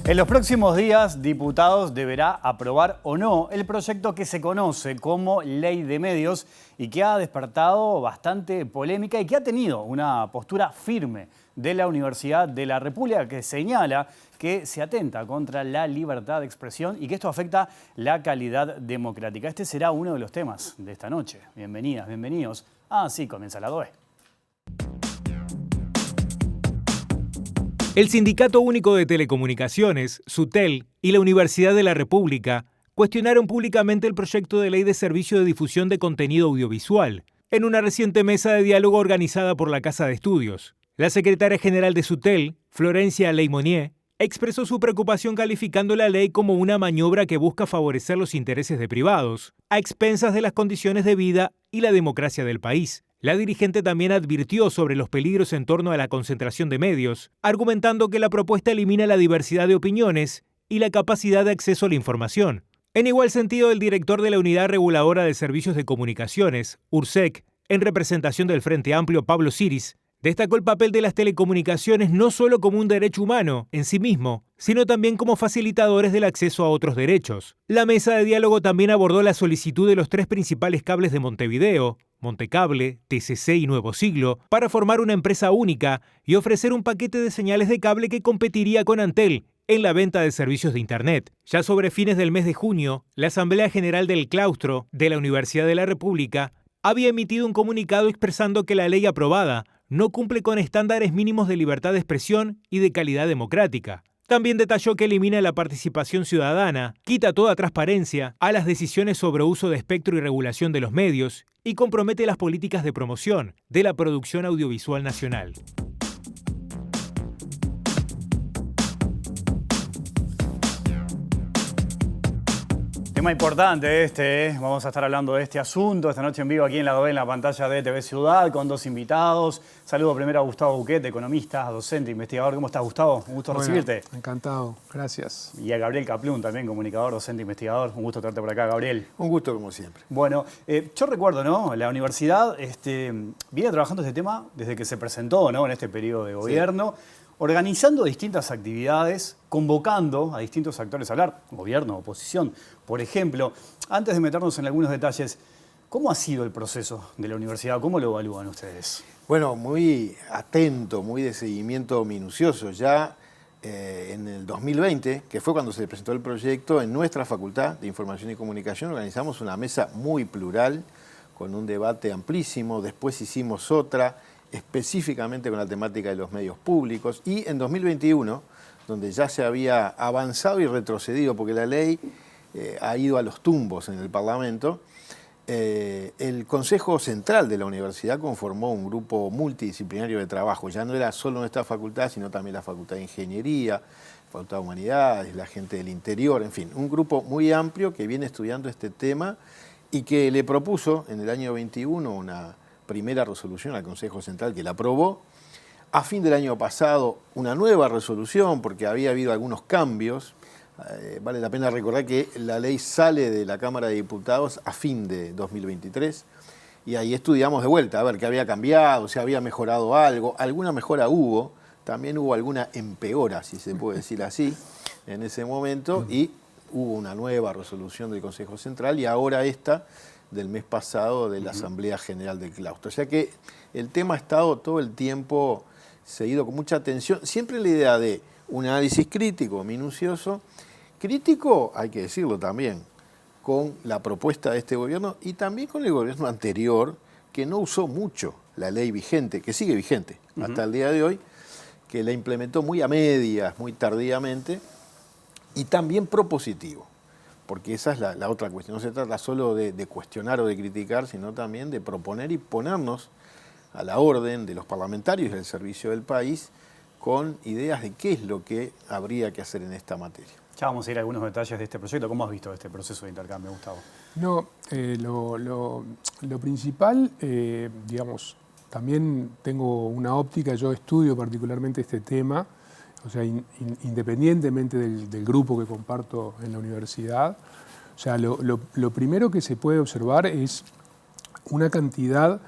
En los próximos días, diputados deberá aprobar o no el proyecto que se conoce como Ley de Medios y que ha despertado bastante polémica y que ha tenido una postura firme de la Universidad de la República, que señala que se atenta contra la libertad de expresión y que esto afecta la calidad democrática. Este será uno de los temas de esta noche. Bienvenidas, bienvenidos. Así comienza la DOE. El Sindicato Único de Telecomunicaciones, SUTEL, y la Universidad de la República cuestionaron públicamente el proyecto de ley de servicio de difusión de contenido audiovisual en una reciente mesa de diálogo organizada por la Casa de Estudios. La secretaria general de SUTEL, Florencia Leymonier, expresó su preocupación calificando la ley como una maniobra que busca favorecer los intereses de privados, a expensas de las condiciones de vida y la democracia del país. La dirigente también advirtió sobre los peligros en torno a la concentración de medios, argumentando que la propuesta elimina la diversidad de opiniones y la capacidad de acceso a la información. En igual sentido, el director de la Unidad Reguladora de Servicios de Comunicaciones, URSEC, en representación del Frente Amplio, Pablo Siris, destacó el papel de las telecomunicaciones no solo como un derecho humano en sí mismo, sino también como facilitadores del acceso a otros derechos. La mesa de diálogo también abordó la solicitud de los tres principales cables de Montevideo, Montecable, TCC y Nuevo Siglo, para formar una empresa única y ofrecer un paquete de señales de cable que competiría con Antel en la venta de servicios de Internet. Ya sobre fines del mes de junio, la Asamblea General del Claustro de la Universidad de la República había emitido un comunicado expresando que la ley aprobada no cumple con estándares mínimos de libertad de expresión y de calidad democrática. También detalló que elimina la participación ciudadana, quita toda transparencia a las decisiones sobre uso de espectro y regulación de los medios y compromete las políticas de promoción de la producción audiovisual nacional. Tema importante este, ¿eh? Vamos a estar hablando de este asunto esta noche en vivo aquí en la DOE, en la pantalla de TV Ciudad, con dos invitados. Saludo primero a Gustavo Buquet, economista, docente, investigador. ¿Cómo estás, Gustavo? Un gusto recibirte. Encantado, gracias. Y a Gabriel Kaplun, también comunicador, docente, investigador. Un gusto tenerte por acá, Gabriel. Un gusto, como siempre. Bueno, yo recuerdo, ¿no? La universidad viene trabajando este tema desde que se presentó, ¿no? En este periodo de gobierno. Sí. Organizando distintas actividades, convocando a distintos actores a hablar, gobierno, oposición. Por ejemplo, antes de meternos en algunos detalles, ¿cómo ha sido el proceso de la universidad? ¿Cómo lo evalúan ustedes? Bueno, muy atento, muy de seguimiento minucioso. Ya en el 2020, que fue cuando se presentó el proyecto, en nuestra Facultad de Información y Comunicación organizamos una mesa muy plural, con un debate amplísimo. Después hicimos otra específicamente con la temática de los medios públicos, y en 2021, donde ya se había avanzado y retrocedido, porque la ley ha ido a los tumbos en el Parlamento, el Consejo Central de la Universidad conformó un grupo multidisciplinario de trabajo. Ya no era solo nuestra facultad, sino también la Facultad de Ingeniería, la Facultad de Humanidades, la gente del interior, en fin, un grupo muy amplio que viene estudiando este tema y que le propuso en el año 21 una primera resolución al Consejo Central, que la aprobó. A fin del año pasado, una nueva resolución, porque había habido algunos cambios. Vale la pena recordar que la ley sale de la Cámara de Diputados a fin de 2023, y ahí estudiamos de vuelta a ver qué había cambiado, si había mejorado algo. Alguna mejora hubo, también hubo alguna empeora, si se puede decir así, en ese momento, y hubo una nueva resolución del Consejo Central, y ahora esta del mes pasado de la Asamblea General del Claustro. O sea que el tema ha estado todo el tiempo seguido con mucha atención, siempre la idea de un análisis crítico, minucioso, crítico, hay que decirlo también, con la propuesta de este gobierno y también con el gobierno anterior, que no usó mucho la ley vigente, que sigue vigente hasta el día de hoy, que la implementó muy a medias, muy tardíamente, y también propositivo. Porque esa es la otra cuestión. No se trata solo de cuestionar o de criticar, sino también de proponer y ponernos a la orden de los parlamentarios y del servicio del país con ideas de qué es lo que habría que hacer en esta materia. Ya vamos a ir a algunos detalles de este proyecto. ¿Cómo has visto este proceso de intercambio, Gustavo? No, lo principal, digamos, también tengo una óptica, yo estudio particularmente este tema, o sea, independientemente del grupo que comparto en la universidad. O sea, lo primero que se puede observar es una cantidad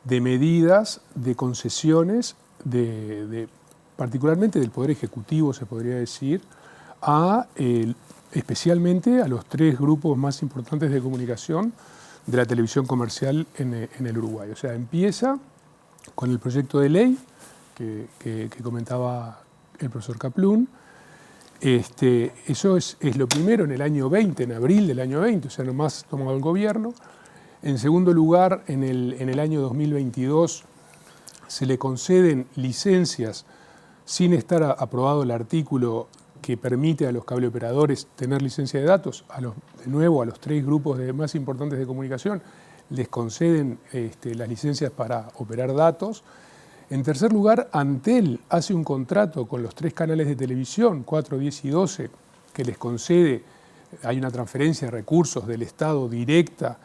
de medidas, de concesiones, particularmente del Poder Ejecutivo, se podría decir, especialmente a los 3 grupos más importantes de comunicación de la televisión comercial en el Uruguay. O sea, empieza con el proyecto de ley que comentaba el profesor Kaplún. Eso es lo primero en el año 20, en abril del año 20, o sea, nomás tomado el gobierno. En segundo lugar, en el año 2022 se le conceden licencias sin estar aprobado el artículo que permite a los cableoperadores tener licencia de datos. De nuevo, a los 3 grupos más importantes de comunicación les conceden las licencias para operar datos. En tercer lugar, Antel hace un contrato con los 3 canales de televisión, 4, 10 y 12, que les concede, hay una transferencia de recursos del Estado directa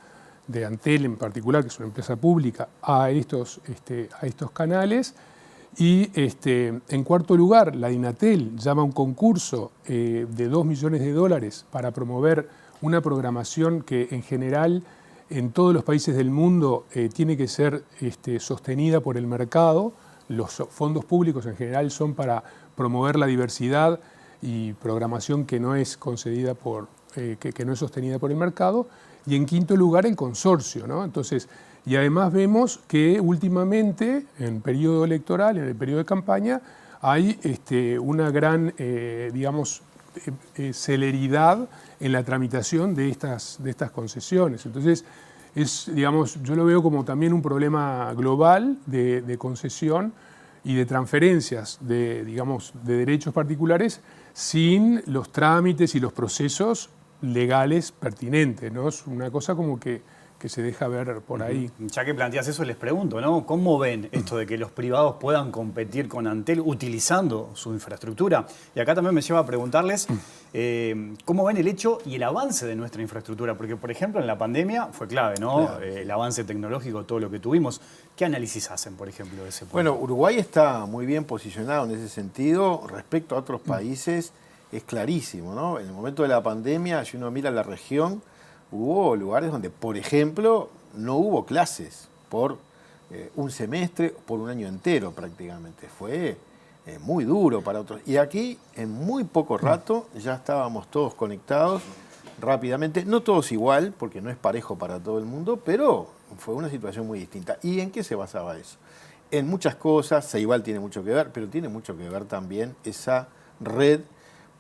de Antel en particular, que es una empresa pública, a estos canales. Y en cuarto lugar, la Dinatel llama a un concurso de $2 millones para promover una programación que en general en todos los países del mundo tiene que ser sostenida por el mercado. Los fondos públicos en general son para promover la diversidad y programación que no es concedida que no es sostenida por el mercado. Y en quinto lugar, el consorcio, ¿no? Entonces, y además vemos que últimamente, en periodo electoral, en el periodo de campaña, hay una gran, celeridad en la tramitación de estas concesiones. Entonces, yo lo veo como también un problema global de concesión y de transferencias de derechos particulares sin los trámites y los procesos legales pertinentes, ¿no? Es una cosa como que se deja ver por ahí. Ya que planteas eso, les pregunto, ¿no? ¿Cómo ven esto de que los privados puedan competir con Antel utilizando su infraestructura? Y acá también me lleva a preguntarles cómo ven el hecho y el avance de nuestra infraestructura, porque por ejemplo en la pandemia fue clave, ¿no? Claro. El avance tecnológico, todo lo que tuvimos. ¿Qué análisis hacen, por ejemplo, de ese punto? Bueno, Uruguay está muy bien posicionado en ese sentido respecto a otros países. Es clarísimo, ¿no? En el momento de la pandemia, si uno mira la región, hubo lugares donde, por ejemplo, no hubo clases por un semestre, por un año entero prácticamente. Fue muy duro para otros. Y aquí, en muy poco rato, ya estábamos todos conectados rápidamente. No todos igual, porque no es parejo para todo el mundo, pero fue una situación muy distinta. ¿Y en qué se basaba eso? En muchas cosas, Ceibal tiene mucho que ver, pero tiene mucho que ver también esa red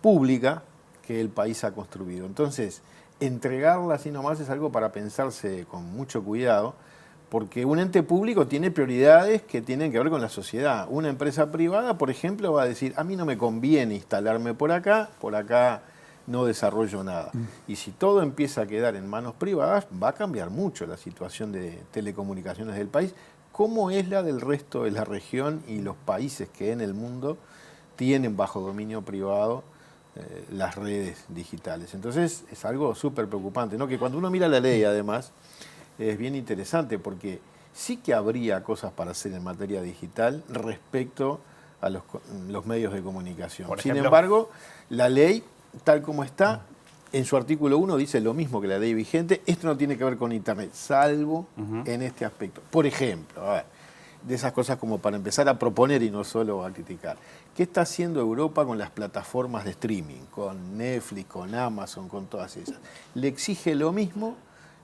pública que el país ha construido. Entonces, entregarla así nomás es algo para pensarse con mucho cuidado, porque un ente público tiene prioridades que tienen que ver con la sociedad. Una empresa privada, por ejemplo, va a decir, a mí no me conviene instalarme por acá no desarrollo nada. Y si todo empieza a quedar en manos privadas, va a cambiar mucho la situación de telecomunicaciones del país, como es la del resto de la región y los países que en el mundo tienen bajo dominio privado las redes digitales. Entonces es algo súper preocupante, ¿no? Que cuando uno mira la ley, además, es bien interesante porque sí que habría cosas para hacer en materia digital respecto a los medios de comunicación. Sin embargo, la ley, tal como está, en su artículo 1 dice lo mismo que la ley vigente. Esto no tiene que ver con Internet, salvo en este aspecto. Por ejemplo, a ver, de esas cosas como para empezar a proponer y no solo a criticar. ¿Qué está haciendo Europa con las plataformas de streaming? Con Netflix, con Amazon, con todas esas. Le exige lo mismo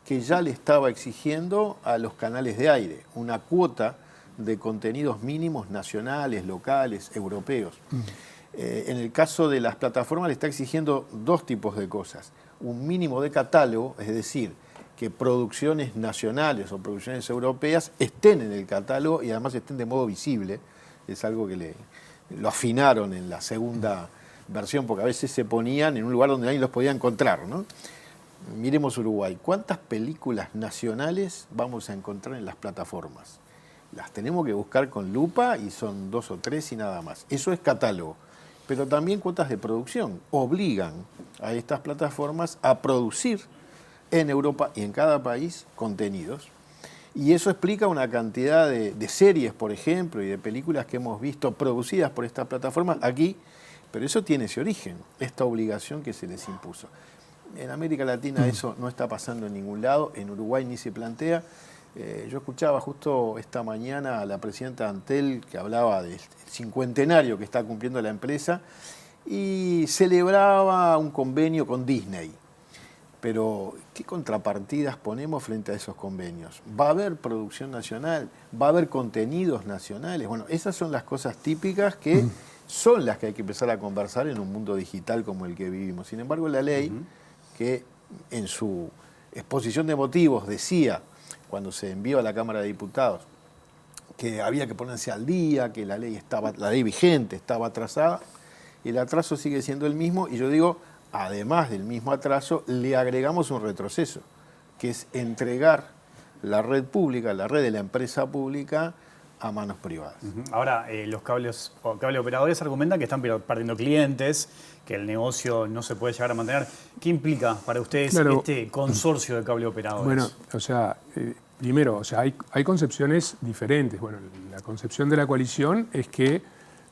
que ya le estaba exigiendo a los canales de aire, una cuota de contenidos mínimos nacionales, locales, europeos. En el caso de las plataformas le está exigiendo 2 tipos de cosas. Un mínimo de catálogo, es decir, que producciones nacionales o producciones europeas estén en el catálogo y además estén de modo visible. Es algo que lo afinaron en la segunda versión, porque a veces se ponían en un lugar donde nadie los podía encontrar, ¿no? Miremos Uruguay. ¿Cuántas películas nacionales vamos a encontrar en las plataformas? Las tenemos que buscar con lupa y son 2 o 3 y nada más. Eso es catálogo. Pero también cuotas de producción. Obligan a estas plataformas a producir en Europa y en cada país contenidos. Y eso explica una cantidad de series, por ejemplo, y de películas que hemos visto producidas por estas plataformas aquí, pero eso tiene ese origen, esta obligación que se les impuso. En América Latina eso no está pasando en ningún lado, en Uruguay ni se plantea. Yo escuchaba justo esta mañana a la presidenta Antel que hablaba del cincuentenario que está cumpliendo la empresa y celebraba un convenio con Disney. Pero, ¿qué contrapartidas ponemos frente a esos convenios? ¿Va a haber producción nacional? ¿Va a haber contenidos nacionales? Bueno, esas son las cosas típicas que son las que hay que empezar a conversar en un mundo digital como el que vivimos. Sin embargo, la ley, que en su exposición de motivos decía, cuando se envió a la Cámara de Diputados, que había que ponerse al día, que la ley vigente estaba atrasada, y el atraso sigue siendo el mismo, y yo digo, además del mismo atraso, le agregamos un retroceso, que es entregar la red pública, la red de la empresa pública, a manos privadas. Ahora, los cable operadores argumentan que están perdiendo clientes, que el negocio no se puede llegar a mantener. ¿Qué implica para ustedes este consorcio de cable operadores? Bueno, o sea, primero, o sea, hay concepciones diferentes. Bueno, la concepción de la coalición es que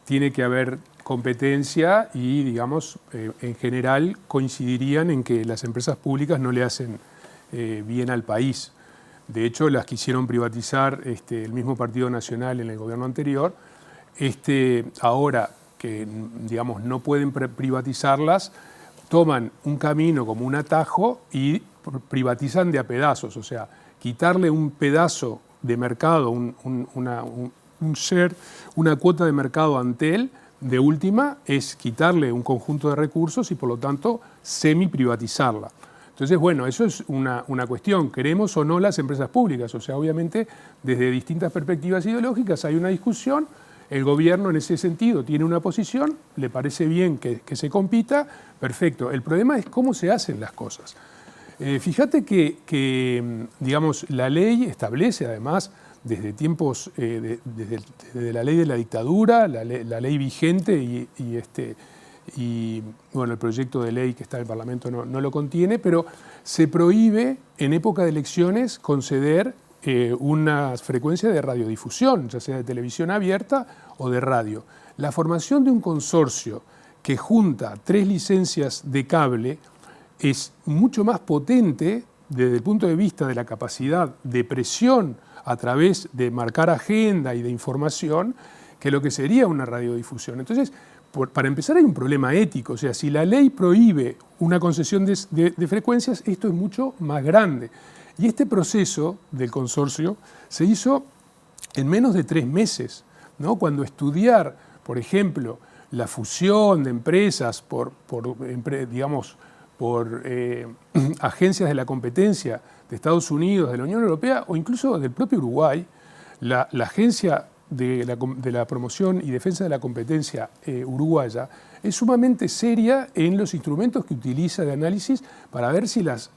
tiene que haber competencia y, digamos, en general coincidirían en que las empresas públicas no le hacen bien al país. De hecho, las quisieron privatizar el mismo Partido Nacional en el gobierno anterior. Ahora que, digamos, no pueden privatizarlas, toman un camino como un atajo y privatizan de a pedazos. O sea, quitarle un pedazo de mercado, una cuota de mercado a Antel, de última, es quitarle un conjunto de recursos y, por lo tanto, semi-privatizarla. Entonces, bueno, eso es una cuestión. ¿Queremos o no las empresas públicas? O sea, obviamente, desde distintas perspectivas ideológicas hay una discusión. El gobierno, en ese sentido, tiene una posición, le parece bien que se compita, perfecto. El problema es cómo se hacen las cosas. Fíjate que, digamos, la ley establece, además, desde tiempos, desde la ley de la dictadura, la ley vigente y bueno, el proyecto de ley que está en el Parlamento no lo contiene, pero se prohíbe en época de elecciones conceder una frecuencia de radiodifusión, ya sea de televisión abierta o de radio. La formación de un consorcio que junta 3 licencias de cable es mucho más potente desde el punto de vista de la capacidad de presión a través de marcar agenda y de información que lo que sería una radiodifusión. Entonces, para empezar, hay un problema ético. O sea, si la ley prohíbe una concesión de frecuencias, esto es mucho más grande. Y este proceso del consorcio se hizo en menos de 3 meses, ¿no? Cuando estudiar, por ejemplo, la fusión de empresas por agencias de la competencia de Estados Unidos, de la Unión Europea o incluso del propio Uruguay, la Agencia de la Promoción y Defensa de la Competencia uruguaya es sumamente seria en los instrumentos que utiliza de análisis para ver si las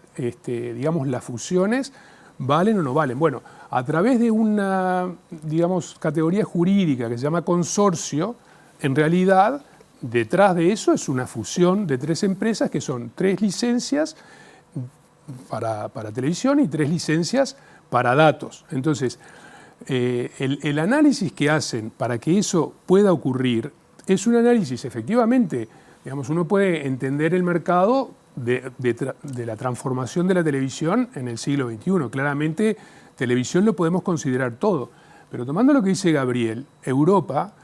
fusiones valen o no valen. Bueno, a través de una, categoría jurídica que se llama consorcio, en realidad, detrás de eso es una fusión de 3 empresas que son 3 licencias para televisión y 3 licencias para datos. Entonces, el análisis que hacen para que eso pueda ocurrir es un análisis, efectivamente, uno puede entender el mercado de la transformación de la televisión en el siglo XXI. Claramente, televisión lo podemos considerar todo. Pero tomando lo que dice Gabriel, Europa,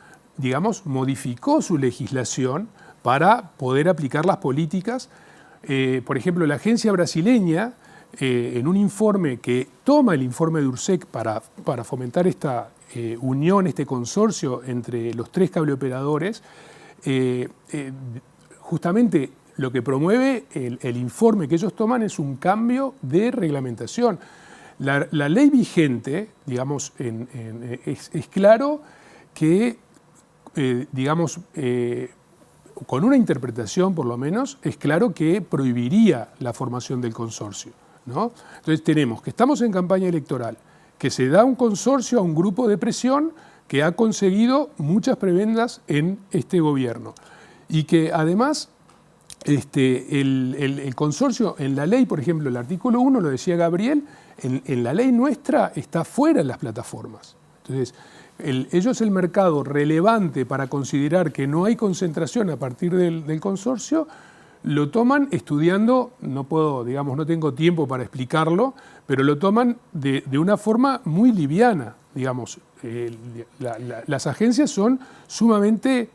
modificó su legislación para poder aplicar las políticas. Por ejemplo, la agencia brasileña, en un informe que toma el informe de URSEC para fomentar esta unión, este consorcio entre los 3 cableoperadores, justamente lo que promueve el informe que ellos toman es un cambio de reglamentación. La ley vigente, es claro que, con una interpretación por lo menos, es claro que prohibiría la formación del consorcio, ¿no? Entonces tenemos que estamos en campaña electoral, que se da un consorcio a un grupo de presión que ha conseguido muchas prebendas en este gobierno y que además el consorcio en la ley, por ejemplo, el artículo 1, lo decía Gabriel, en la ley nuestra está fuera de las plataformas. Entonces, ellos el mercado relevante para considerar que no hay concentración a partir del consorcio, lo toman estudiando, no tengo tiempo para explicarlo, pero lo toman de una forma muy liviana. digamos, las agencias son sumamente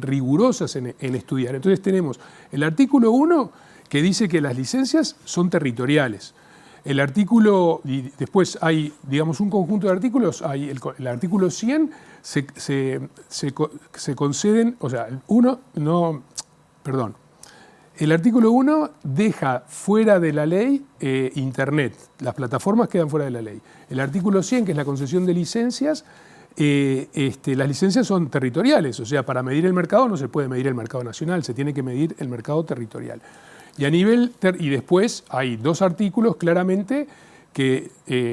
rigurosas en estudiar. Entonces tenemos el artículo 1 que dice que las licencias son territoriales. El artículo, y después hay, digamos, un conjunto de artículos, hay el artículo 100 se conceden, o sea, el artículo 1 deja fuera de la ley Internet, las plataformas quedan fuera de la ley. El artículo 100, que es la concesión de licencias, las licencias son territoriales, o sea, para medir el mercado no se puede medir el mercado nacional, se tiene que medir el mercado territorial. Y después hay 2 artículos claramente que,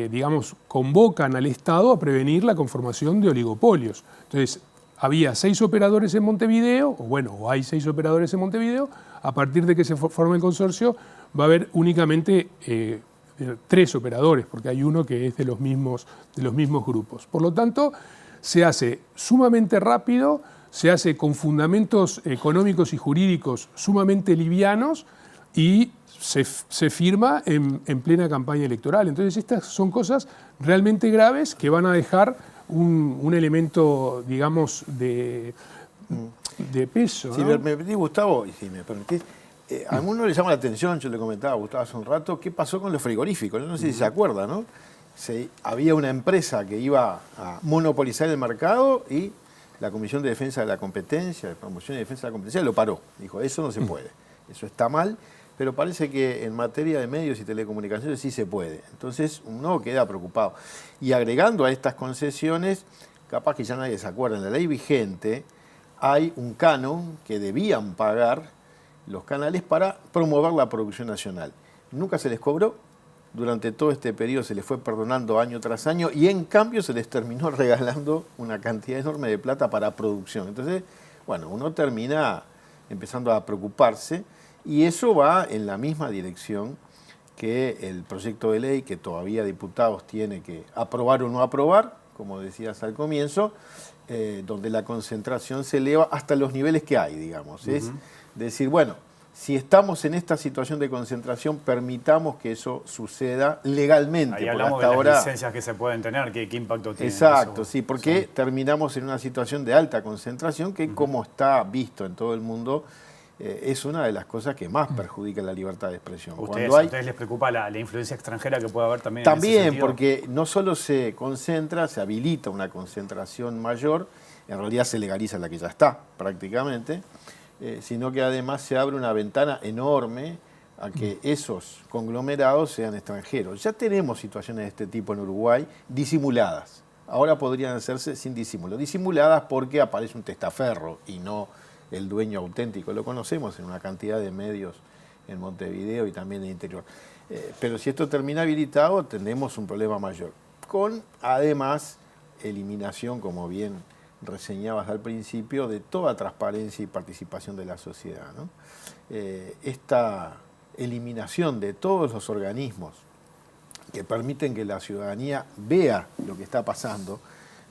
digamos, convocan al Estado a prevenir la conformación de oligopolios. Entonces, había 6 operadores en Montevideo, o hay 6 operadores en Montevideo. A partir de que se forme el consorcio, va a haber únicamente 3 operadores, porque hay uno que es de los mismos grupos. Por lo tanto, se hace sumamente rápido, se hace con fundamentos económicos y jurídicos sumamente livianos, y se firma en plena campaña electoral. Entonces estas son cosas realmente graves que van a dejar un elemento, digamos, de peso, Si ¿no? me permitís, Gustavo, y si me permitís, a alguno le llama la atención, yo le comentaba a Gustavo hace un rato, qué pasó con los frigoríficos. No sé si se acuerda, ¿no? Había una empresa que iba a monopolizar el mercado y la Comisión de Defensa de la Competencia, de Promoción y Defensa de la Competencia, lo paró. Dijo, eso no se puede, eso está mal. Pero parece que en materia de medios y telecomunicaciones sí se puede. Entonces uno queda preocupado. Y agregando a estas concesiones, capaz que ya nadie se acuerda, en la ley vigente hay un canon que debían pagar los canales para promover la producción nacional. Nunca se les cobró, durante todo este periodo se les fue perdonando año tras año y en cambio se les terminó regalando una cantidad enorme de plata para producción. Entonces, bueno, uno termina empezando a preocuparse. Y eso va en la misma dirección que el proyecto de ley que todavía diputados tiene que aprobar o no aprobar, como decías al comienzo, donde la concentración se eleva hasta los niveles que hay, digamos. Es decir, bueno, si estamos en esta situación de concentración, permitamos que eso suceda legalmente. Ahí hablamos hasta de ahora, las licencias que se pueden tener, qué impacto tiene. exacto, eso. sí, porque terminamos en una situación de alta concentración que, como está visto en todo el mundo, es una de las cosas que más perjudica la libertad de expresión. ¿A ustedes les preocupa la influencia extranjera que puede haber también? También, porque no solo se concentra, se habilita una concentración mayor, en realidad se legaliza la que ya está prácticamente, sino que además se abre una ventana enorme a que esos conglomerados sean extranjeros. Ya tenemos situaciones de este tipo en Uruguay disimuladas. Ahora podrían hacerse sin disimulo. Disimuladas porque aparece un testaferro y no el dueño auténtico. Lo conocemos en una cantidad de medios en Montevideo y también en el interior. Pero si esto termina habilitado, tendremos un problema mayor. Con, además, eliminación, como bien reseñabas al principio, de toda transparencia y participación de la sociedad, ¿no? Esta eliminación de todos los organismos que permiten que la ciudadanía vea lo que está pasando,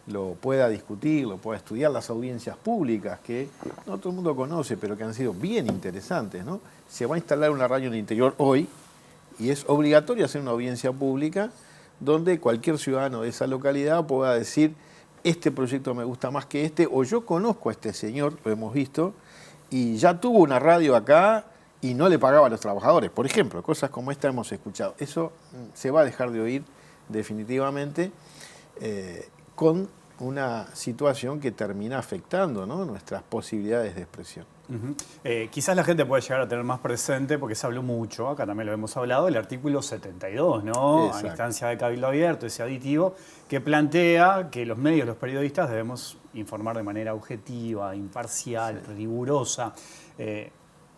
lo pueda discutir, lo pueda estudiar, las audiencias públicas que no todo el mundo conoce, pero que han sido bien interesantes, ¿no? Se va a instalar una radio en el interior hoy y es obligatorio hacer una audiencia pública donde cualquier ciudadano de esa localidad pueda decir, este proyecto me gusta más que este, o yo conozco a este señor, lo hemos visto, y ya tuvo una radio acá y no le pagaba a los trabajadores, por ejemplo, cosas como esta hemos escuchado. Eso se va a dejar de oír definitivamente, con una situación que termina afectando, ¿no?, nuestras posibilidades de expresión. Quizás la gente puede llegar a tener más presente, porque se habló mucho, acá también lo hemos hablado, el artículo 72, ¿no? Exacto. A instancia de cabildo abierto, ese aditivo, que plantea que los medios, los periodistas, debemos informar de manera objetiva, imparcial, rigurosa.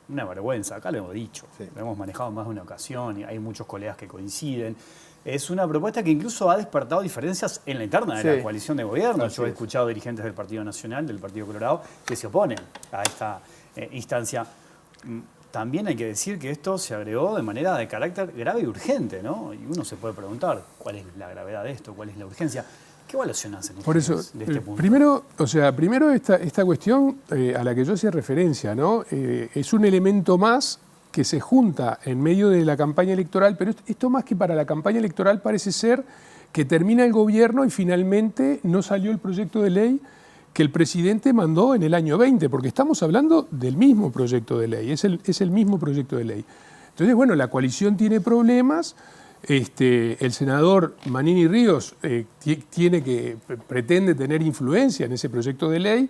Una vergüenza, acá lo hemos dicho, lo hemos manejado en más de una ocasión y hay muchos colegas que coinciden. Es una propuesta que incluso ha despertado diferencias en la interna de la coalición de gobierno. Yo he escuchado dirigentes del Partido Nacional, del Partido Colorado, que se oponen a esta instancia. También hay que decir que esto se agregó de manera de carácter grave y urgente, ¿no? Y uno se puede preguntar cuál es la gravedad de esto, cuál es la urgencia. ¿Qué evaluación hacen ustedes Por eso, de este punto? Primero esta cuestión a la que yo hacía referencia, ¿no? Es un elemento más que se junta en medio de la campaña electoral, pero esto más que para la campaña electoral parece ser que termina el gobierno y finalmente no salió el proyecto de ley que el presidente mandó en el año 20, porque estamos hablando del mismo proyecto de ley, es el mismo proyecto de ley. Entonces, bueno, la coalición tiene problemas, el senador Manini Ríos pretende tener influencia en ese proyecto de ley,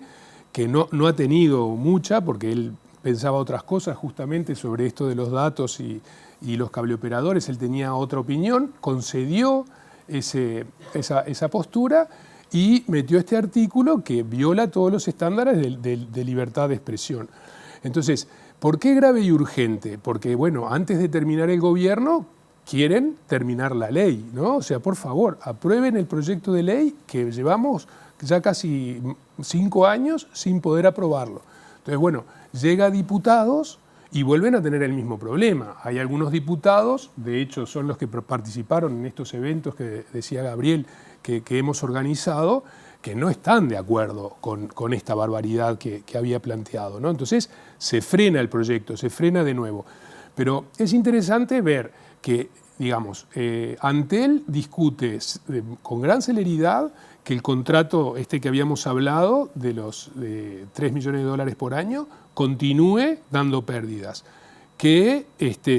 que no ha tenido mucha, porque él pensaba otras cosas justamente sobre esto de los datos y los cableoperadores, él tenía otra opinión, concedió esa postura y metió este artículo que viola todos los estándares de libertad de expresión. Entonces, ¿por qué grave y urgente? Porque, bueno, antes de terminar el gobierno, quieren terminar la ley, ¿no? O sea, por favor, aprueben el proyecto de ley que llevamos ya casi 5 años sin poder aprobarlo. Entonces, bueno, llega a diputados y vuelven a tener el mismo problema. Hay algunos diputados, de hecho son los que participaron en estos eventos que decía Gabriel, que hemos organizado, que no están de acuerdo con esta barbaridad que había planteado, ¿no? Entonces se frena el proyecto, se frena de nuevo. Pero es interesante ver que, digamos, Antel discute con gran celeridad que el contrato que habíamos hablado de los de $3 millones por año continúe dando pérdidas, que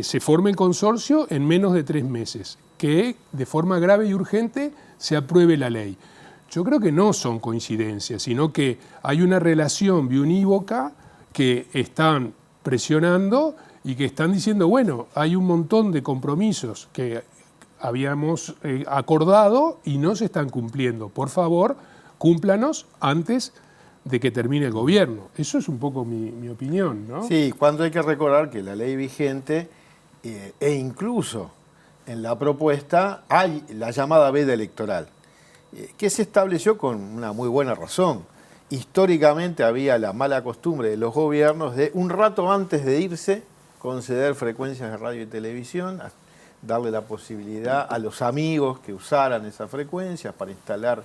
se forme el consorcio en menos de 3 meses, que de forma grave y urgente se apruebe la ley. Yo creo que no son coincidencias, sino que hay una relación biunívoca que están presionando y que están diciendo, bueno, hay un montón de compromisos que habíamos acordado y no se están cumpliendo. Por favor, cúmplanos antes de que termine el gobierno. Eso es un poco mi opinión, ¿no? Sí, cuando hay que recordar que la ley vigente e incluso en la propuesta hay la llamada veda electoral, que se estableció con una muy buena razón. Históricamente había la mala costumbre de los gobiernos de un rato antes de irse conceder frecuencias de radio y televisión, darle la posibilidad a los amigos que usaran esas frecuencias para instalar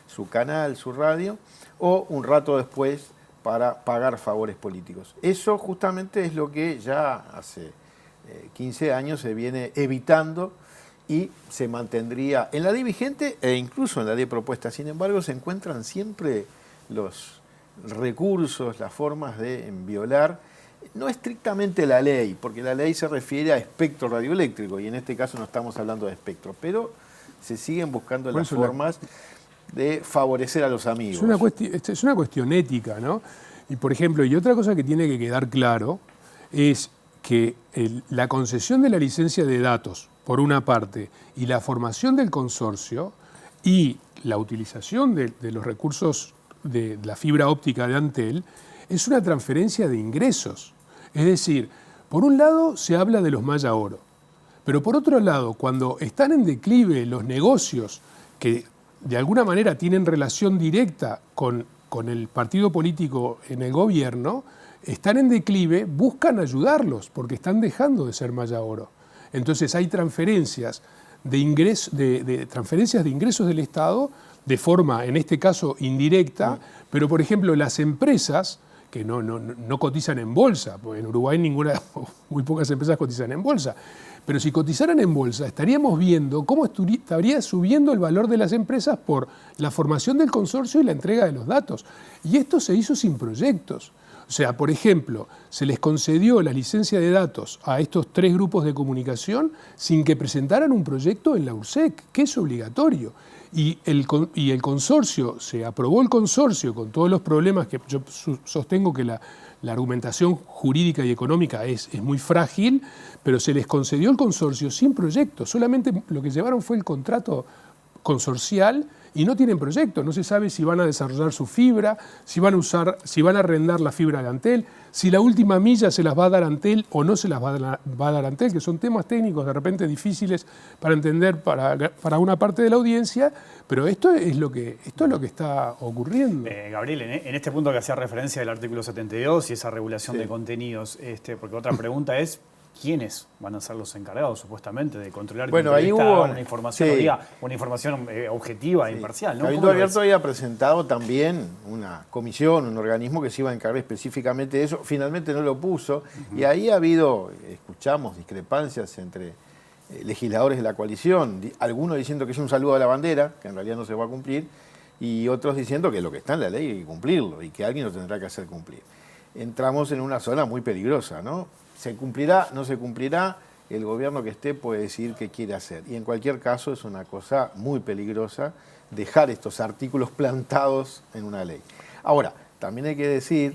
su canal, su radio, o un rato después para pagar favores políticos. Eso justamente es lo que ya hace 15 años se viene evitando y se mantendría en la ley vigente e incluso en la ley propuesta. Sin embargo, se encuentran siempre los recursos, las formas de violar, no estrictamente la ley, porque la ley se refiere a espectro radioeléctrico y en este caso no estamos hablando de espectro, pero se siguen buscando las formas de favorecer a los amigos. Es una cuestión ética, ¿no? Y por ejemplo, y otra cosa que tiene que quedar claro es que la concesión de la licencia de datos, por una parte, y la formación del consorcio y la utilización de los recursos de la fibra óptica de Antel es una transferencia de ingresos. Es decir, por un lado se habla de los Maya Oro, pero por otro lado, cuando están en declive los negocios que de alguna manera tienen relación directa con el partido político en el gobierno, están en declive, buscan ayudarlos porque están dejando de ser Maya Oro. Entonces hay transferencias de ingresos del Estado de forma, en este caso, indirecta, pero por ejemplo las empresas que no cotizan en bolsa, porque en Uruguay muy pocas empresas cotizan en bolsa, pero si cotizaran en bolsa estaríamos viendo cómo estaría subiendo el valor de las empresas por la formación del consorcio y la entrega de los datos. Y esto se hizo sin proyectos. O sea, por ejemplo, se les concedió la licencia de datos a estos 3 grupos de comunicación sin que presentaran un proyecto en la URSEC, que es obligatorio. Y el consorcio, se aprobó el consorcio con todos los problemas que yo sostengo que la argumentación jurídica y económica es muy frágil, pero se les concedió el consorcio sin proyecto. Solamente lo que llevaron fue el contrato consorcial y no tienen proyecto. No se sabe si van a desarrollar su fibra, si van a arrendar la fibra de Antel, si la última milla se las va a dar Antel o no se las va a dar Antel, que son temas técnicos de repente difíciles para entender para una parte de la audiencia, pero esto es lo que está ocurriendo. Gabriel, en este punto que hacía referencia del artículo 72 y esa regulación de contenidos, porque otra pregunta es, ¿quiénes van a ser los encargados, supuestamente, de controlar bueno, ahí hubo una información, una información objetiva e imparcial? ¿No? Cabildo Abierto había presentado también una comisión, un organismo que se iba a encargar específicamente de eso. Finalmente no lo puso y ahí ha habido, escuchamos, discrepancias entre legisladores de la coalición, algunos diciendo que es un saludo a la bandera, que en realidad no se va a cumplir, y otros diciendo que lo que está en la ley hay que cumplirlo y que alguien lo tendrá que hacer cumplir. Entramos en una zona muy peligrosa, ¿no? ¿Se cumplirá? ¿No se cumplirá? El gobierno que esté puede decidir qué quiere hacer. Y en cualquier caso es una cosa muy peligrosa dejar estos artículos plantados en una ley. Ahora, también hay que decir,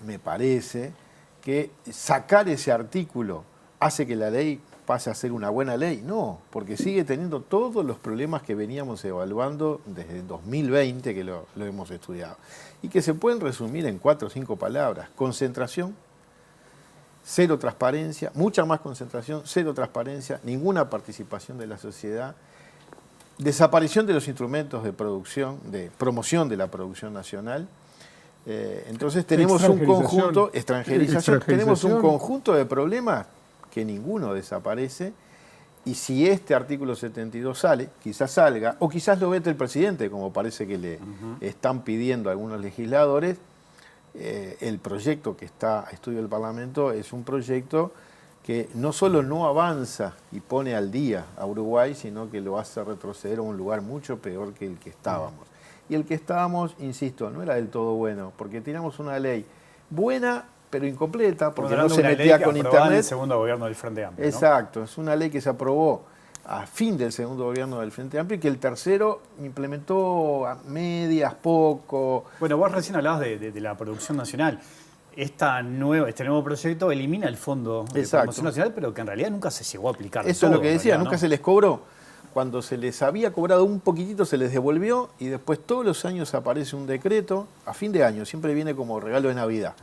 me parece, que sacar ese artículo hace que la ley pase a ser una buena ley. No, porque sigue teniendo todos los problemas que veníamos evaluando desde 2020, que lo hemos estudiado, y que se pueden resumir en 4 o 5 palabras. Concentración, cero transparencia, mucha más concentración, cero transparencia, ninguna participación de la sociedad, desaparición de los instrumentos de producción, de promoción de la producción nacional. Entonces tenemos un conjunto, extranjerización, tenemos un conjunto de problemas que ninguno desaparece, y si este artículo 72 sale, quizás salga, o quizás lo vete el presidente, como parece que le están pidiendo a algunos legisladores. El proyecto que está a estudio del Parlamento es un proyecto que no solo no avanza y pone al día a Uruguay, sino que lo hace retroceder a un lugar mucho peor que el que estábamos. Y el que estábamos, insisto, no era del todo bueno, porque teníamos una ley buena, pero incompleta, porque no se metía con Internet. En el segundo gobierno del Frente Amplio, ¿no? Exacto, es una ley que se aprobó a fin del segundo gobierno del Frente Amplio y que el tercero implementó a medias, poco. Bueno, vos recién hablabas de la producción nacional. Este nuevo proyecto elimina el Fondo de Promoción Nacional, pero que en realidad nunca se llegó a aplicar. Eso es lo que decía, nunca se les cobró. Cuando se les había cobrado un poquitito se les devolvió, y después todos los años aparece un decreto, a fin de año, siempre viene como regalo de Navidad,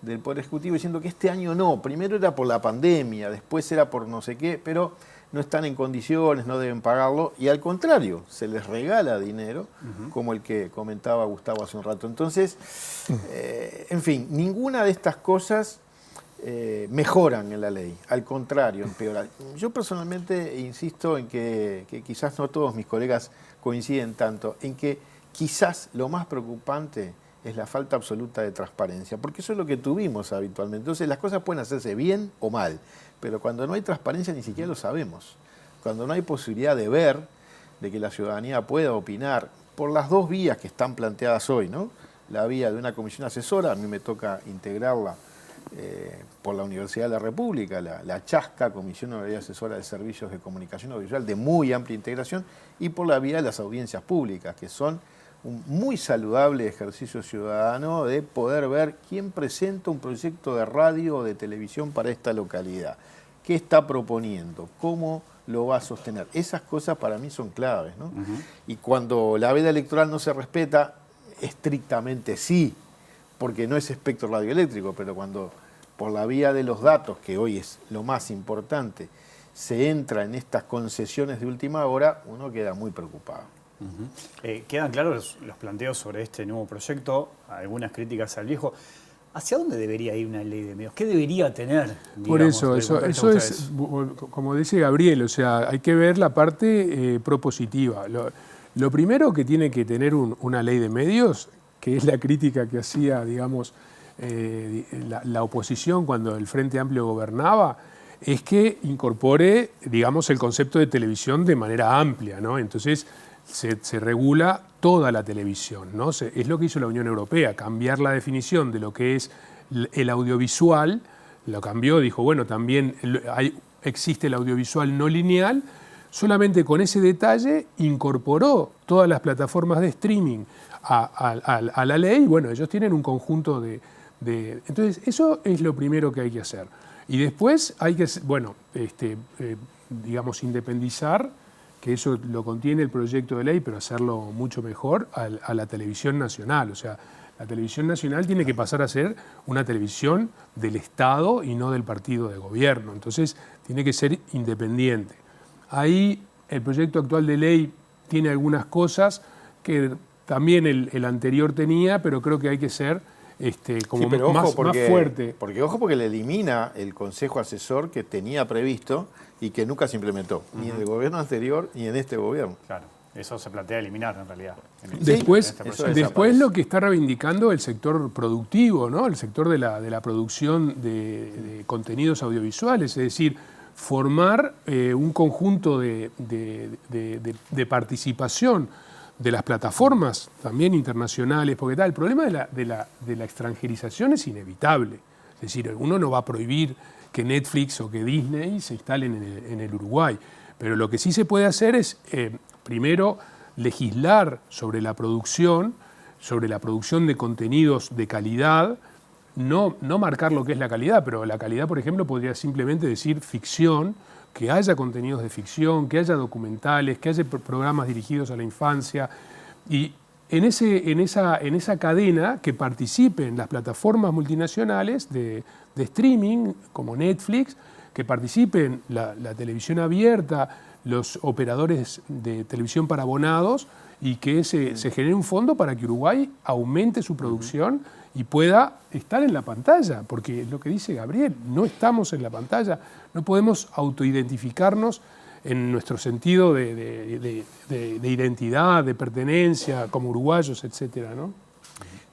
del Poder Ejecutivo diciendo que este año no, primero era por la pandemia, después era por no sé qué, pero no están en condiciones, no deben pagarlo, y al contrario, se les regala dinero, como el que comentaba Gustavo hace un rato. Entonces, en fin, ninguna de estas cosas mejoran en la ley, al contrario, empeoran. Yo personalmente insisto en que quizás no todos mis colegas coinciden tanto, en que quizás lo más preocupante es la falta absoluta de transparencia, porque eso es lo que tuvimos habitualmente. Entonces las cosas pueden hacerse bien o mal, pero cuando no hay transparencia ni siquiera lo sabemos. Cuando no hay posibilidad de ver, de que la ciudadanía pueda opinar por las dos vías que están planteadas hoy, ¿no? La vía de una comisión asesora, a mí me toca integrarla por la Universidad de la República, la CHASCA, Comisión Honoraria Asesora de Servicios de Comunicación Audiovisual, de muy amplia integración, y por la vía de las audiencias públicas, que son un muy saludable ejercicio ciudadano de poder ver quién presenta un proyecto de radio o de televisión para esta localidad, qué está proponiendo, cómo lo va a sostener. Esas cosas para mí son claves, ¿no? Y cuando la veda electoral no se respeta, estrictamente sí, porque no es espectro radioeléctrico, pero cuando por la vía de los datos, que hoy es lo más importante, se entra en estas concesiones de última hora, uno queda muy preocupado. Quedan claros los planteos sobre este nuevo proyecto, algunas críticas al viejo. ¿Hacia dónde debería ir una ley de medios? ¿Qué debería tener? Digamos, por eso es, como dice Gabriel, o sea, hay que ver la parte propositiva. Lo primero que tiene que tener una ley de medios, que es la crítica que hacía, digamos, la oposición cuando el Frente Amplio gobernaba, es que incorpore, digamos, el concepto de televisión de manera amplia, ¿no? Entonces se regula toda la televisión, ¿no? Es lo que hizo la Unión Europea, cambiar la definición de lo que es el audiovisual, lo cambió, dijo, bueno, también existe el audiovisual no lineal, solamente con ese detalle incorporó todas las plataformas de streaming a la ley, y bueno, ellos tienen un conjunto de... Entonces, eso es lo primero que hay que hacer. Y después hay que, bueno, digamos, independizar, que eso lo contiene el proyecto de ley, pero hacerlo mucho mejor a la televisión nacional. O sea, la televisión nacional tiene que pasar a ser una televisión del Estado y no del partido de gobierno. Entonces, tiene que ser independiente. Ahí el proyecto actual de ley tiene algunas cosas que también el anterior tenía, pero creo que hay que ser como sí, más fuerte. Porque le elimina el consejo asesor que tenía previsto y que nunca se implementó, ni en el gobierno anterior ni en este gobierno. Claro, eso se plantea eliminar en realidad. Después lo que está reivindicando el sector productivo, ¿no? El sector de la producción de contenidos audiovisuales, es decir, formar un conjunto de participación de las plataformas también internacionales, porque el problema de la extranjerización es inevitable. Es decir, uno no va a prohibir que Netflix o que Disney se instalen en el Uruguay, pero lo que sí se puede hacer es, primero, legislar sobre la producción de contenidos de calidad, no marcar lo que es la calidad, pero la calidad, por ejemplo, podría simplemente decir ficción, que haya contenidos de ficción, que haya documentales, que haya programas dirigidos a la infancia, y en esa cadena que participen las plataformas multinacionales de streaming, como Netflix, que participen la televisión abierta, los operadores de televisión para abonados, y que se genere un fondo para que Uruguay aumente su producción y pueda estar en la pantalla, porque es lo que dice Gabriel, no estamos en la pantalla, no podemos autoidentificarnos en nuestro sentido de identidad, de pertenencia, como uruguayos, etcétera, ¿no?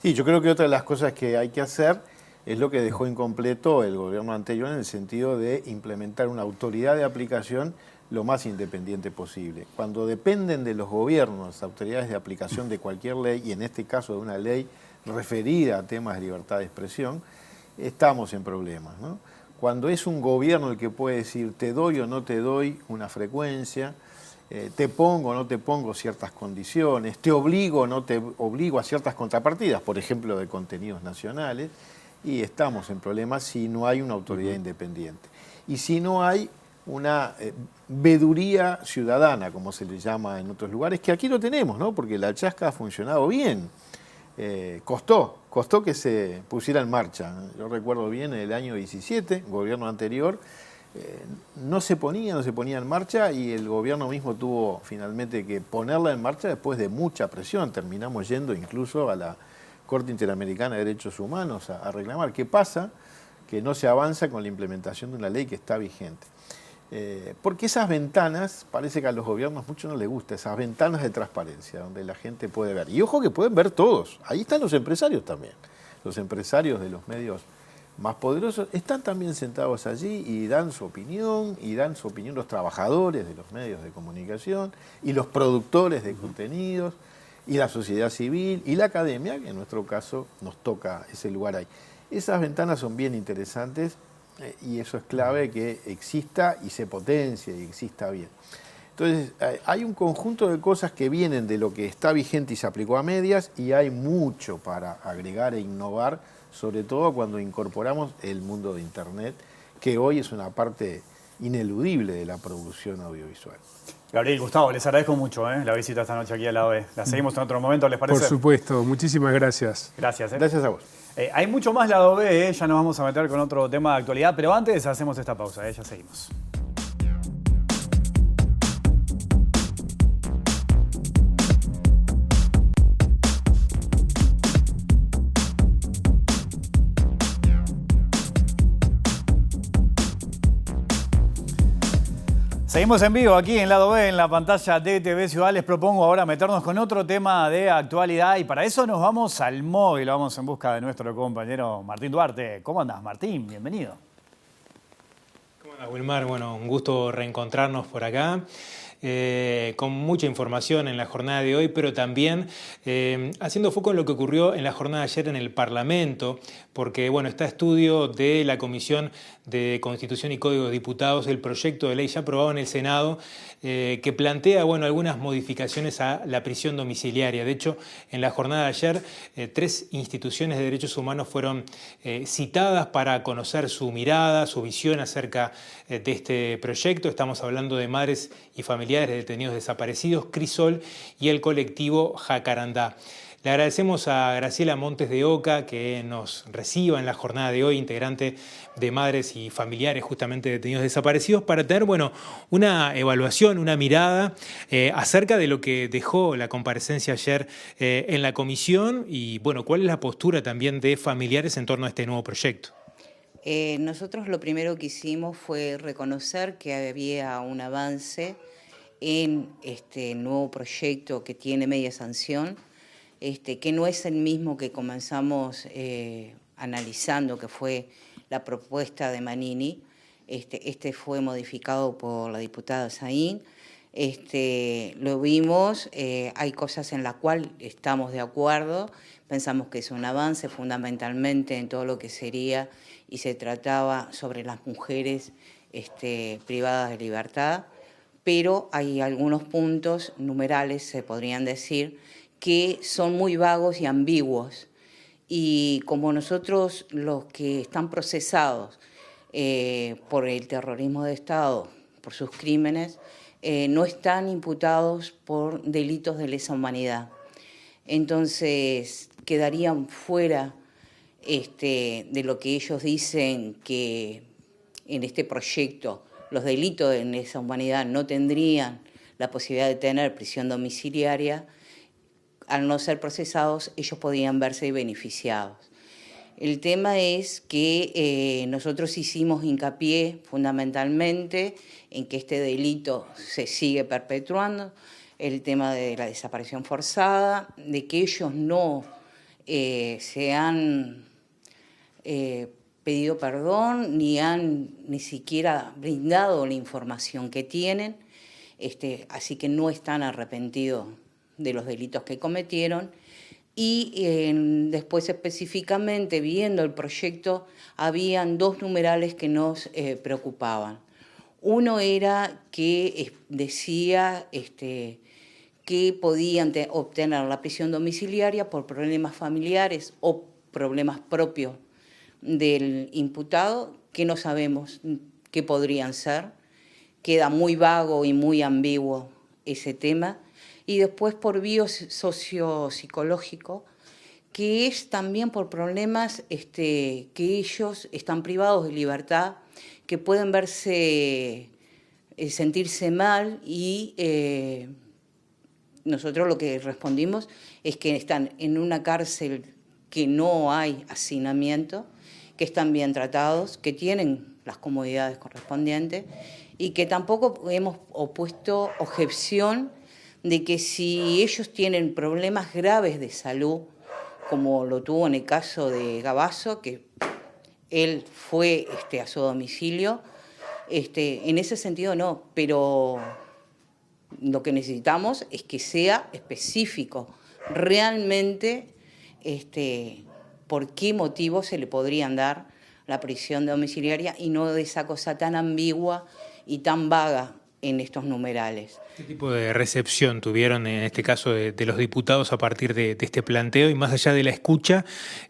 Sí, yo creo que otra de las cosas que hay que hacer es lo que dejó incompleto el gobierno anterior en el sentido de implementar una autoridad de aplicación lo más independiente posible. Cuando dependen de los gobiernos, las autoridades de aplicación de cualquier ley, y en este caso de una ley referida a temas de libertad de expresión, estamos en problemas, ¿no? Cuando es un gobierno el que puede decir te doy o no te doy una frecuencia, te pongo o no te pongo ciertas condiciones, te obligo o no te obligo a ciertas contrapartidas, por ejemplo, de contenidos nacionales, y estamos en problemas si no hay una autoridad independiente. Y si no hay una veeduría ciudadana, como se le llama en otros lugares, que aquí lo tenemos, ¿no? Porque la chasca ha funcionado bien. Costó que se pusiera en marcha. Yo recuerdo bien en el año 17, gobierno anterior, no se ponía en marcha, y el gobierno mismo tuvo finalmente que ponerla en marcha después de mucha presión. Terminamos yendo incluso a la Corte Interamericana de Derechos Humanos a reclamar. ¿Qué pasa? Que no se avanza con la implementación de una ley que está vigente. Porque esas ventanas, parece que a los gobiernos mucho no les gusta, esas ventanas de transparencia, donde la gente puede ver. Y ojo que pueden ver todos, ahí están los empresarios también. Los empresarios de los medios más poderosos están también sentados allí y dan su opinión los trabajadores de los medios de comunicación, y los productores de contenidos, y la sociedad civil, y la academia, que en nuestro caso nos toca ese lugar ahí. Esas ventanas son bien interesantes, y eso es clave, que exista y se potencie y exista bien. Entonces, hay un conjunto de cosas que vienen de lo que está vigente y se aplicó a medias, y hay mucho para agregar e innovar, sobre todo cuando incorporamos el mundo de Internet, que hoy es una parte ineludible de la producción audiovisual. Gabriel, Gustavo, les agradezco mucho la visita esta noche aquí a la OE. La seguimos en otro momento, ¿les parece? Por supuesto, muchísimas gracias. Gracias. Gracias a vos. Hay mucho más lado B, ya nos vamos a meter con otro tema de actualidad, pero antes hacemos esta pausa, ya seguimos. Seguimos en vivo aquí en Lado B, en la pantalla de TV Ciudad. Les propongo ahora meternos con otro tema de actualidad, y para eso nos vamos al móvil, vamos en busca de nuestro compañero Martín Duarte. ¿Cómo andás, Martín? Bienvenido. ¿Cómo andás, Wilmar? Bueno, un gusto reencontrarnos por acá. Con mucha información en la jornada de hoy, pero también haciendo foco en lo que ocurrió en la jornada de ayer en el Parlamento, porque bueno, está estudio de la Comisión de Constitución y Código de Diputados, el proyecto de ley ya aprobado en el Senado, que plantea algunas modificaciones a la prisión domiciliaria. De hecho, en la jornada de ayer, 3 instituciones de derechos humanos fueron citadas para conocer su mirada, su visión acerca de este proyecto. Estamos hablando de Madres y Familiares de Detenidos Desaparecidos, Crisol, y el colectivo Jacarandá. Le agradecemos a Graciela Montes de Oca que nos reciba en la jornada de hoy, integrante de Madres y Familiares justamente de Detenidos Desaparecidos, para tener una evaluación, una mirada acerca de lo que dejó la comparecencia ayer en la comisión, y cuál es la postura también de familiares en torno a este nuevo proyecto. Nosotros lo primero que hicimos fue reconocer que había un avance en este nuevo proyecto que tiene media sanción, que no es el mismo que comenzamos analizando, que fue la propuesta de Manini. Este fue modificado por la diputada Saín. Lo vimos, hay cosas en las cuales estamos de acuerdo, pensamos que es un avance fundamentalmente en todo lo que sería y se trataba sobre las mujeres privadas de libertad, pero hay algunos puntos numerales, se podrían decir, que son muy vagos y ambiguos. Y como nosotros, los que están procesados por el terrorismo de Estado, por sus crímenes, no están imputados por delitos de lesa humanidad. Entonces, quedarían fuera de lo que ellos dicen que en este proyecto los delitos de lesa humanidad no tendrían la posibilidad de tener prisión domiciliaria. Al no ser procesados, ellos podían verse beneficiados. El tema es que nosotros hicimos hincapié fundamentalmente en que este delito se sigue perpetuando, el tema de la desaparición forzada, de que ellos no se han pedido perdón ni siquiera brindado la información que tienen, así que no están arrepentidos de los delitos que cometieron. Y después específicamente, viendo el proyecto, habían dos numerales que nos preocupaban. Uno era que decía que podían obtener la prisión domiciliaria por problemas familiares o problemas propios del imputado, que no sabemos qué podrían ser. Queda muy vago y muy ambiguo ese tema. Y después por biosociopsicológico, que es también por problemas que ellos están privados de libertad, que pueden sentirse mal y nosotros lo que respondimos es que están en una cárcel que no hay hacinamiento, que están bien tratados, que tienen las comodidades correspondientes y que tampoco hemos opuesto objeción de que si ellos tienen problemas graves de salud, como lo tuvo en el caso de Gabazo, que él fue a su domicilio, en ese sentido no, pero lo que necesitamos es que sea específico, realmente por qué motivo se le podrían dar la prisión domiciliaria y no de esa cosa tan ambigua y tan vaga en estos numerales. ¿Qué tipo de recepción tuvieron en este caso de los diputados a partir de este planteo? Y más allá de la escucha,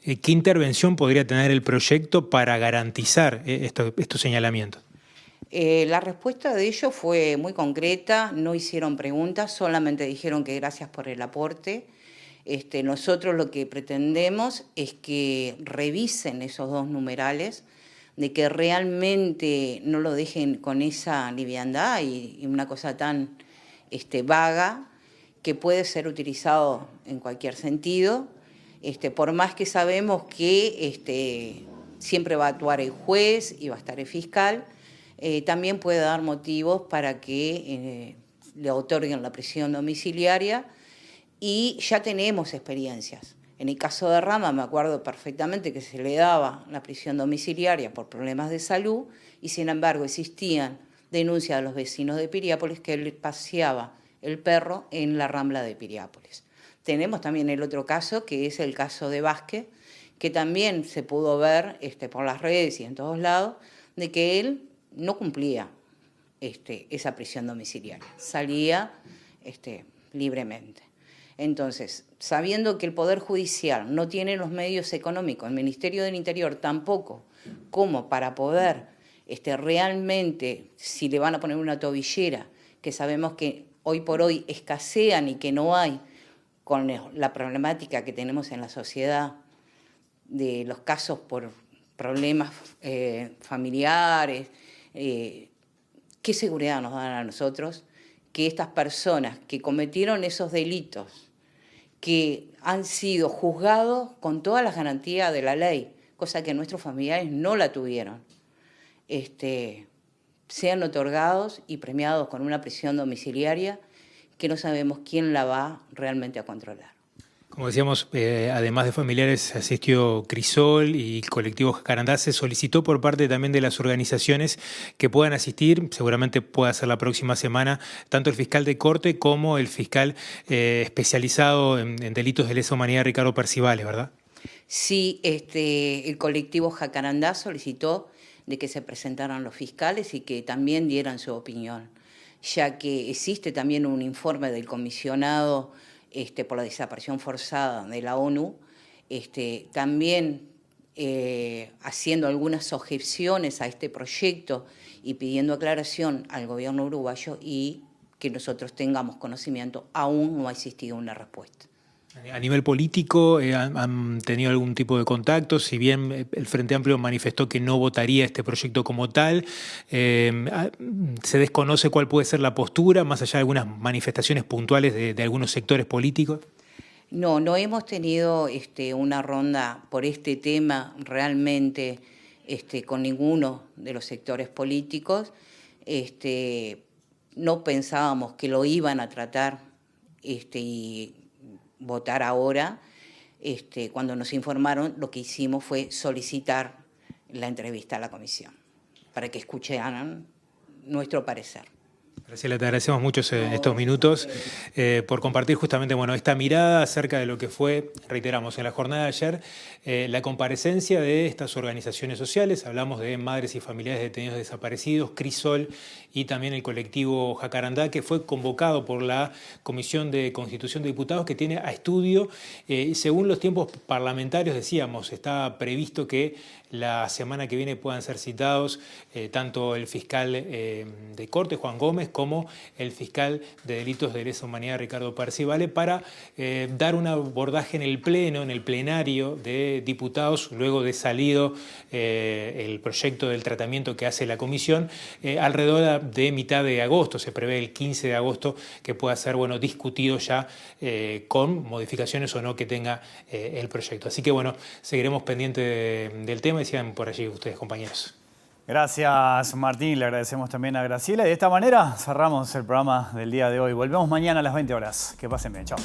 ¿qué intervención podría tener el proyecto para garantizar estos señalamientos? La respuesta de ellos fue muy concreta, no hicieron preguntas, solamente dijeron que gracias por el aporte. Nosotros lo que pretendemos es que revisen esos dos numerales, de que realmente no lo dejen con esa liviandad y una cosa tan vaga, que puede ser utilizado en cualquier sentido, por más que sabemos que siempre va a actuar el juez y va a estar el fiscal, también puede dar motivos para que le otorguen la prisión domiciliaria, y ya tenemos experiencias. En el caso de Rama me acuerdo perfectamente que se le daba la prisión domiciliaria por problemas de salud y sin embargo existían denuncias de los vecinos de Piriápolis que él paseaba el perro en la Rambla de Piriápolis. Tenemos también el otro caso, que es el caso de Vázquez, que también se pudo ver por las redes y en todos lados, de que él no cumplía esa prisión domiciliaria, salía libremente. Entonces, sabiendo que el Poder Judicial no tiene los medios económicos, el Ministerio del Interior tampoco, como para poder realmente, si le van a poner una tobillera, que sabemos que hoy por hoy escasean y que no hay, con la problemática que tenemos en la sociedad, de los casos por problemas familiares, ¿qué seguridad nos dan a nosotros que estas personas que cometieron esos delitos, que han sido juzgados con todas las garantías de la ley, cosa que nuestros familiares no la tuvieron, sean otorgados y premiados con una prisión domiciliaria que no sabemos quién la va realmente a controlar? Como decíamos, además de familiares, asistió Crisol y el colectivo Jacarandá. Se solicitó por parte también de las organizaciones que puedan asistir, seguramente pueda ser la próxima semana, tanto el fiscal de corte como el fiscal especializado en delitos de lesa humanidad, Ricardo Percivales, ¿verdad? Sí, el colectivo Jacarandá solicitó de que se presentaran los fiscales y que también dieran su opinión, ya que existe también un informe del comisionado por la desaparición forzada de la ONU, también haciendo algunas objeciones a este proyecto y pidiendo aclaración al gobierno uruguayo, y que nosotros tengamos conocimiento, aún no ha existido una respuesta. A nivel político, ¿han tenido algún tipo de contacto? Si bien el Frente Amplio manifestó que no votaría este proyecto como tal, ¿se desconoce cuál puede ser la postura, más allá de algunas manifestaciones puntuales de algunos sectores políticos? No, no hemos tenido una ronda por este tema realmente con ninguno de los sectores políticos. No pensábamos que lo iban a tratar y votar ahora. Cuando nos informaron, lo que hicimos fue solicitar la entrevista a la comisión para que escucharan nuestro parecer. Graciela, te agradecemos mucho estos minutos por compartir justamente esta mirada acerca de lo que fue, reiteramos, en la jornada de ayer, la comparecencia de estas organizaciones sociales. Hablamos de madres y familiares de detenidos desaparecidos, Crisol y también el colectivo Jacarandá, que fue convocado por la Comisión de Constitución de Diputados, que tiene a estudio, según los tiempos parlamentarios, decíamos, está previsto que la semana que viene puedan ser citados tanto el fiscal de corte, Juan Gómez, como el fiscal de delitos de lesa humanidad, Ricardo Percivales, para dar un abordaje en el pleno, en el plenario de diputados, luego de salido el proyecto del tratamiento que hace la comisión, alrededor de mitad de agosto. Se prevé el 15 de agosto que pueda ser discutido ya con modificaciones o no que tenga el proyecto. Así que seguiremos pendientes del tema. Decían por allí ustedes, compañeros. Gracias, Martín. Le agradecemos también a Graciela. Y de esta manera cerramos el programa del día de hoy. Volvemos mañana a las 20 horas. Que pasen bien. Chao.